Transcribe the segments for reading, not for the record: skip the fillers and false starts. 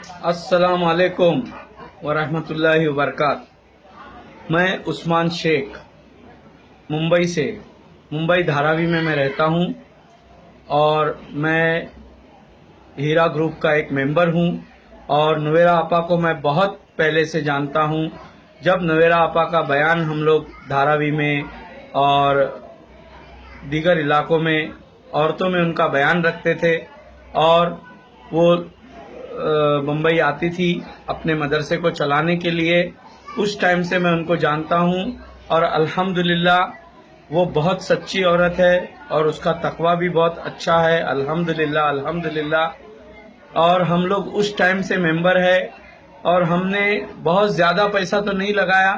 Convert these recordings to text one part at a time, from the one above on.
السلام علیکم ورحمۃ اللہ وبرکاتہ۔ میں عثمان شیخ ممبئی سے، ممبئی دھاراوی میں رہتا ہوں اور میں ہیرا گروپ کا ایک ممبر ہوں، اور نوہیرا آپا کو میں بہت پہلے سے جانتا ہوں۔ جب نوہیرا آپا کا بیان ہم لوگ دھاراوی میں اور دیگر علاقوں میں عورتوں میں ان کا بیان رکھتے تھے، اور وہ ممبئی آتی تھی اپنے مدرسے کو چلانے کے لیے، اس ٹائم سے میں ان کو جانتا ہوں، اور الحمدللہ وہ بہت سچی عورت ہے اور اس کا تقوی بھی بہت اچھا ہے، الحمدللہ الحمدللہ۔ اور ہم لوگ اس ٹائم سے ممبر ہے، اور ہم نے بہت زیادہ پیسہ تو نہیں لگایا،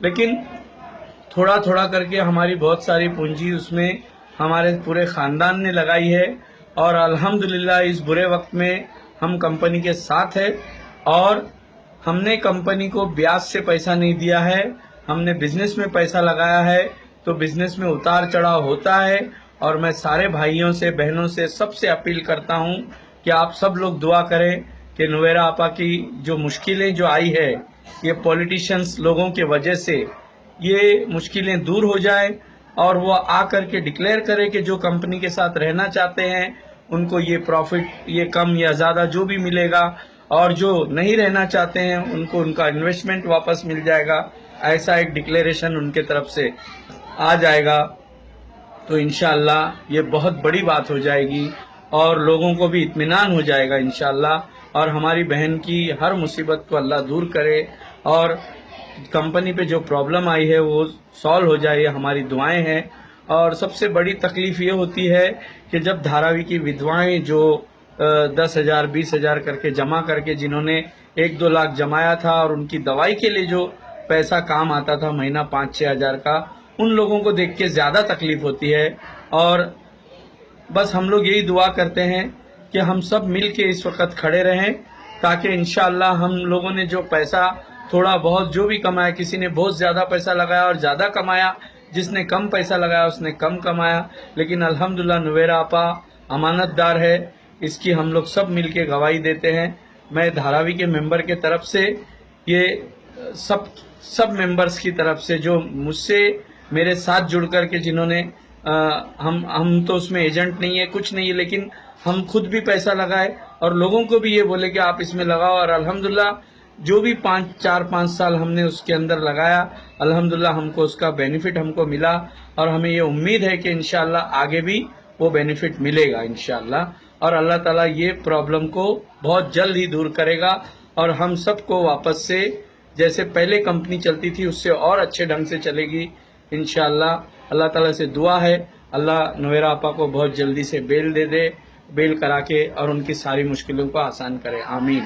لیکن تھوڑا تھوڑا کر کے ہماری بہت ساری پونجی اس میں ہمارے پورے خاندان نے لگائی ہے، اور الحمدللہ اس برے وقت میں ہم کمپنی کے ساتھ ہیں، اور ہم نے کمپنی کو بیاج سے پیسہ نہیں دیا ہے، ہم نے بزنس میں پیسہ لگایا ہے، تو بزنس میں اتار چڑھاؤ ہوتا ہے۔ اور میں سارے بھائیوں سے، بہنوں سے، سب سے اپیل کرتا ہوں کہ آپ سب لوگ دعا کریں کہ نوہیرا آپا کی جو مشکلیں جو آئی ہے، یہ پولیٹیشنز لوگوں کی وجہ سے یہ مشکلیں دور ہو جائے، اور وہ آ کر کے ڈکلیئر کرے کہ جو کمپنی کے ساتھ رہنا چاہتے ہیں ان کو یہ پروفٹ، یہ کم یا زیادہ جو بھی ملے گا، اور جو نہیں رہنا چاہتے ہیں ان کو ان کا انویسٹمنٹ واپس مل جائے گا، ایسا ایک ڈکلیریشن ان کے طرف سے آ جائے گا، تو انشاءاللہ یہ بہت بڑی بات ہو جائے گی، اور لوگوں کو بھی اطمینان ہو جائے گا انشاءاللہ، اور ہماری بہن کی ہر مصیبت کو اللہ دور کرے، اور کمپنی پہ جو پرابلم آئی ہے وہ سالو ہو جائے، یہ ہماری دعائیں ہیں۔ اور سب سے بڑی تکلیف یہ ہوتی ہے کہ جب دھاراوی کی ودوائیں جو 10,000 20,000 کر کے جمع کر کے، جنہوں نے 1-2 لاکھ جمایا تھا، اور ان کی دوائی کے لیے جو پیسہ کام آتا تھا مہینہ 5-6 ہزار کا، ان لوگوں کو دیکھ کے زیادہ تکلیف ہوتی ہے۔ اور بس ہم لوگ یہی دعا کرتے ہیں کہ ہم سب مل کے اس وقت کھڑے رہیں، تاکہ انشاءاللہ ہم لوگوں نے جو پیسہ تھوڑا بہت جو بھی کمایا، کسی نے بہت زیادہ پیسہ لگایا اور زیادہ کمایا، جس نے کم پیسہ لگایا اس نے کم کمایا، لیکن الحمدللہ نوہیرا آپا امانت دار ہے، اس کی ہم لوگ سب مل کے گواہی دیتے ہیں۔ میں دھاراوی کے ممبر کے طرف سے، یہ سب ممبرز کی طرف سے جو مجھ سے میرے ساتھ جڑ کر کے جنہوں نے ہم تو اس میں ایجنٹ نہیں ہے، کچھ نہیں ہے، لیکن ہم خود بھی پیسہ لگائے اور لوگوں کو بھی یہ بولے کہ آپ اس میں لگاؤ، اور الحمدللہ جو بھی 4-5 سال ہم نے اس کے اندر لگایا، الحمدللہ ہم کو اس کا بینیفٹ ہم کو ملا، اور ہمیں یہ امید ہے کہ انشاءاللہ آگے بھی وہ بینیفٹ ملے گا انشاءاللہ، اور اللہ تعالیٰ یہ پرابلم کو بہت جلد ہی دور کرے گا، اور ہم سب کو واپس سے جیسے پہلے کمپنی چلتی تھی اس سے اور اچھے ڈھنگ سے چلے گی انشاءاللہ۔ اللہ تعالیٰ سے دعا ہے اللہ نوہیرا آپا کو بہت جلدی سے بیل دے، بیل کرا کے، اور ان کی ساری مشکلوں کو آسان کرے، آمین۔